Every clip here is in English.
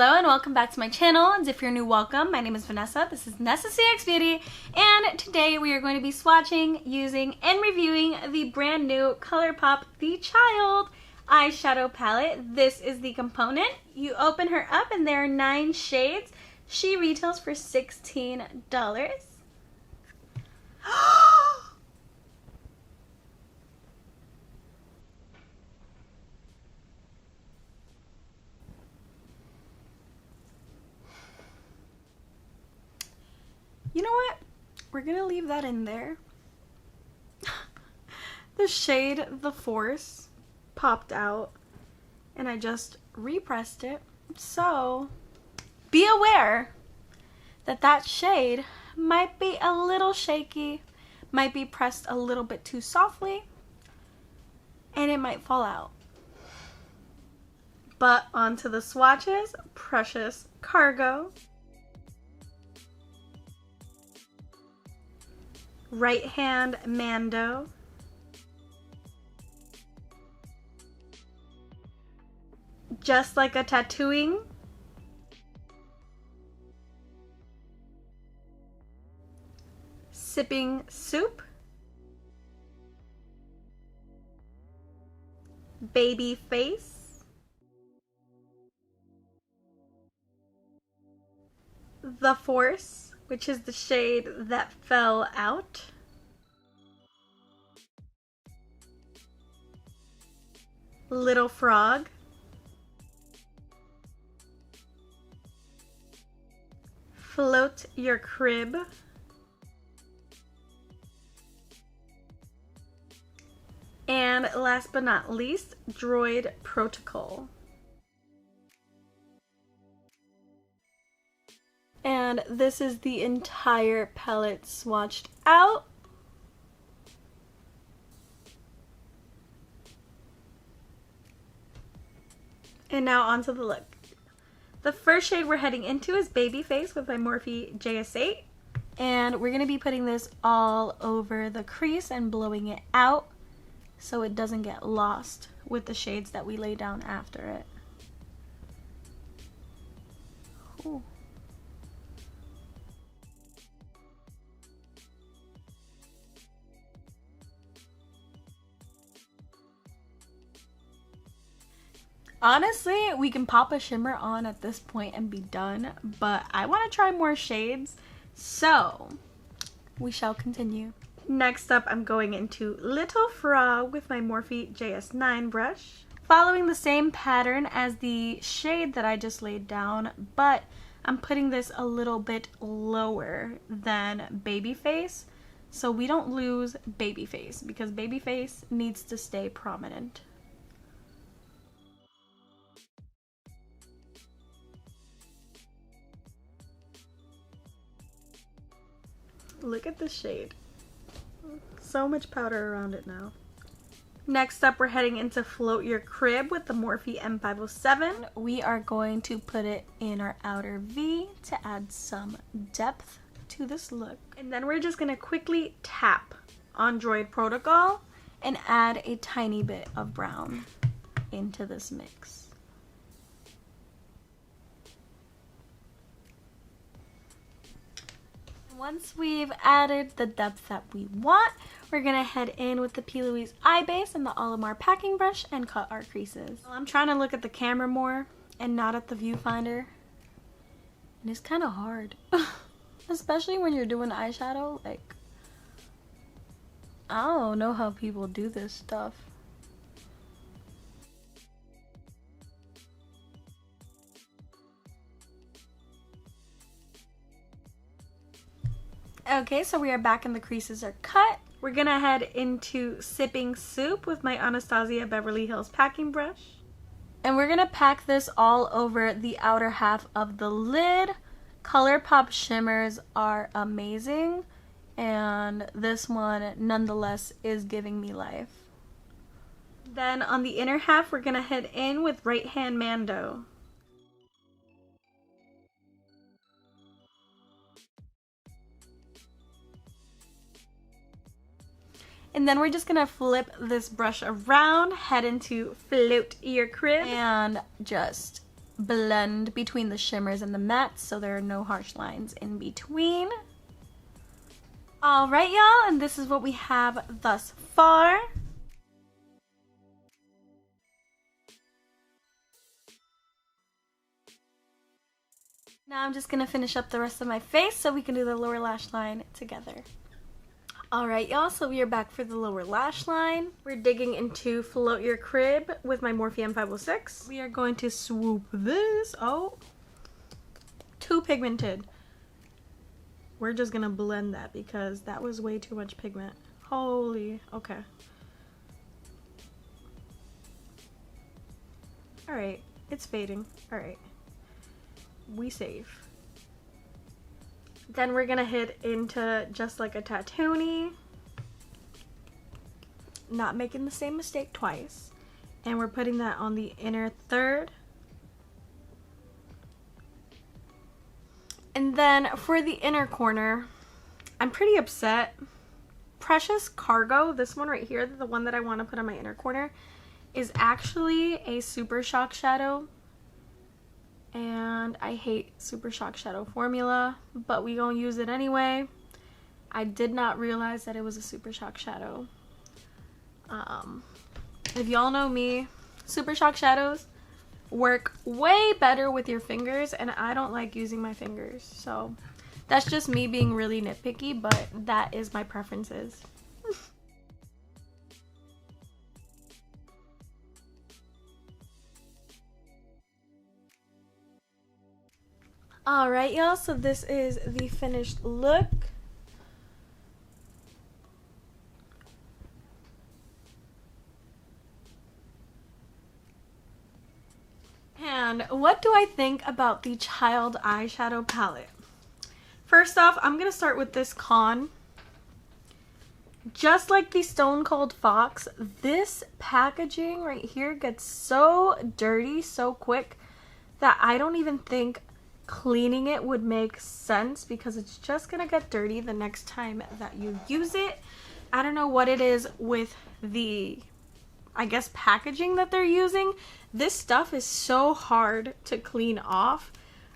Hello and welcome back to my channel, and if you're new, welcome. My name is Vanessa, this is Nessa CX Beauty, and today we are going to be swatching, using, and reviewing the brand new Colourpop The Child eyeshadow palette. This is the component. You open her up and there are 9 shades. She retails for $16. You know what? We're gonna leave that in there. The shade The Force popped out and I just repressed it. So be aware that that shade might be a little shaky, might be pressed a little bit too softly, and it might fall out. But onto the swatches. Precious Cargo, Right Hand Mando, Just Like a Tattooing, Sipping Soup, Baby Face, The Force, which is the shade that fell out, Little Frog, Float Your Crib, and last but not least, Droid Protocol. And this is the entire palette swatched out. And now onto the look. The first shade we're heading into is Baby Face with my Morphe JS8. And we're going to be putting this all over the crease and blowing it out so it doesn't get lost with the shades that we lay down after it. Ooh. Honestly, we can pop a shimmer on at this point and be done, but I want to try more shades, so we shall continue. Next up, I'm going into Little Frog with my Morphe JS9 brush, following the same pattern as the shade that I just laid down, but I'm putting this a little bit lower than Baby Face, so we don't lose Baby Face, because Baby Face needs to stay prominent. Look at this shade. So much powder around it now. Next up, we're heading into Float Your Crib with the Morphe M507. We are going to put it in our outer V to add some depth to this look. And then we're just gonna quickly tap on Droid Protocol and add a tiny bit of brown into this mix. Once we've added the depth that we want, we're gonna head in with the P. Louise eye base and the Olimar packing brush and cut our creases. I'm trying to look at the camera more and not at the viewfinder, and it's kind of hard. Especially when you're doing eyeshadow. Like, I don't know how people do this stuff. Okay, so we are back and the creases are cut. We're gonna head into Sipping Soup with my Anastasia Beverly Hills packing brush. And we're gonna pack this all over the outer half of the lid. Colourpop shimmers are amazing, and this one nonetheless is giving me life. Then on the inner half, we're gonna head in with Right Hand Mando. And then we're just gonna flip this brush around, head into Float Your Crib, and just blend between the shimmers and the mattes so there are no harsh lines in between. Alright y'all, and this is what we have thus far. Now I'm just gonna finish up the rest of my face so we can do the lower lash line together. Alright y'all, so we are back for the lower lash line. We're digging into Float Your Crib with my Morphe M506. We are going to swoop this. Oh, too pigmented. We're just gonna blend that because that was way too much pigment. Holy, okay. Alright, it's fading. Alright. We safe. Then we're gonna hit into Just Like a Tattoonie. Not making the same mistake twice. And we're putting that on the inner third. And then for the inner corner, I'm pretty upset. Precious Cargo, this one right here, the one that I want to put on my inner corner, is actually a Super Shock shadow. And I hate Super Shock shadow formula, but we gonna use it anyway. I did not realize that it was a Super Shock shadow. If y'all know me, Super Shock shadows work way better with your fingers, and I don't like using my fingers. So that's just me being really nitpicky, but that is my preferences. Alright y'all, so this is the finished look. And what do I think about the Child eyeshadow palette? First off, I'm going to start with this con. Just like the Stone Cold Fox, this packaging right here gets so dirty so quick that I don't even think cleaning it would make sense because it's just gonna get dirty the next time that you use it. I don't know what it is with the, I guess, packaging that they're using. This stuff is so hard to clean off,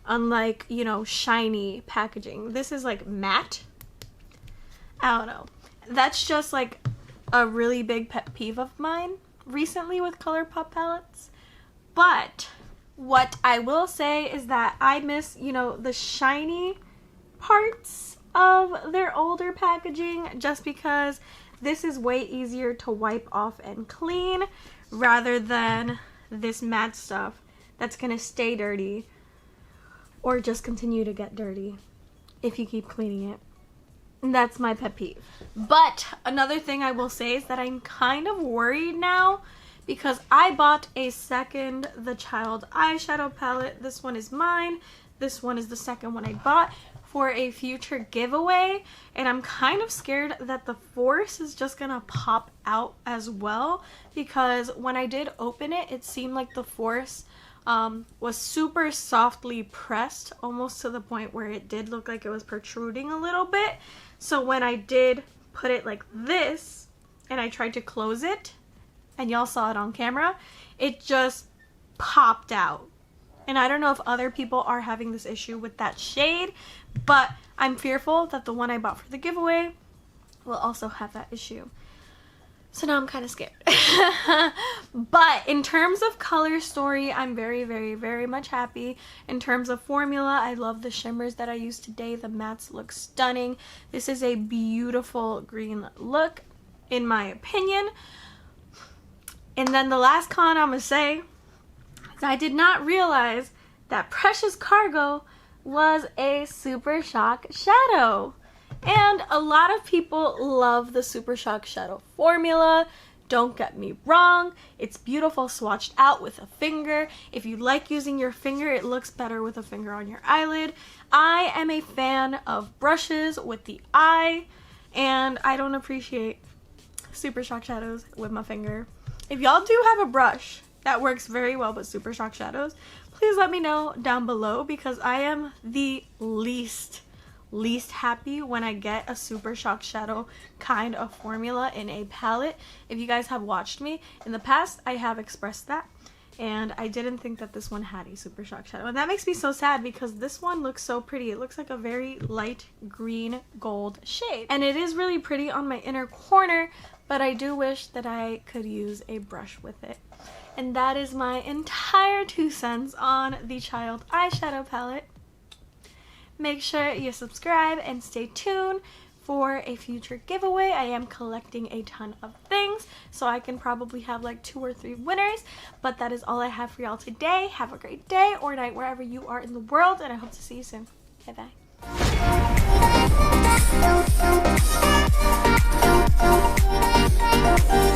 unlike, you know, shiny packaging. This is like matte. I don't know. That's just like a really big pet peeve of mine recently with Colourpop palettes. But what I will say is that I miss, you know, the shiny parts of their older packaging, just because this is way easier to wipe off and clean rather than this matte stuff that's gonna stay dirty or just continue to get dirty if you keep cleaning it. And that's my pet peeve. But another thing I will say is that I'm kind of worried now because I bought a second The Child eyeshadow palette. This one is mine. This one is the second one I bought for a future giveaway. And I'm kind of scared that the force is just gonna pop out as well, because when I did open it, it seemed like the force was super softly pressed, almost to the point where it did look like it was protruding a little bit. So when I did put it like this and I tried to close it, and y'all saw it on camera, it just popped out. And I don't know if other people are having this issue with that shade, but I'm fearful that the one I bought for the giveaway will also have that issue. So now I'm kind of scared. But in terms of color story, I'm very, very, very much happy. In terms of formula, I love the shimmers that I used today. The mattes look stunning. This is a beautiful green look, in my opinion. And then the last con I'm going to say is I did not realize that Precious Cargo was a Super Shock shadow. And a lot of people love the Super Shock shadow formula. Don't get me wrong, it's beautiful swatched out with a finger. If you like using your finger, it looks better with a finger on your eyelid. I am a fan of brushes with the eye, and I don't appreciate Super Shock shadows with my finger. If y'all do have a brush that works very well with Super Shock shadows, please let me know down below, because I am the least happy when I get a Super Shock shadow kind of formula in a palette. If you guys have watched me in the past, I have expressed that. and I didn't think that this one had a super shock shadow, and that makes me so sad because this one looks so pretty. It looks like a very light green gold shade, and it is really pretty on my inner corner, but I do wish that I could use a brush with it. And that is my entire 2 cents on the Child eyeshadow palette. Make sure you subscribe and stay tuned for a future giveaway. I am collecting a ton of things, so I can probably have like 2 or 3 winners, but that is all I have for y'all today. Have a great day or night wherever you are in the world, and I hope to see you soon. Bye bye.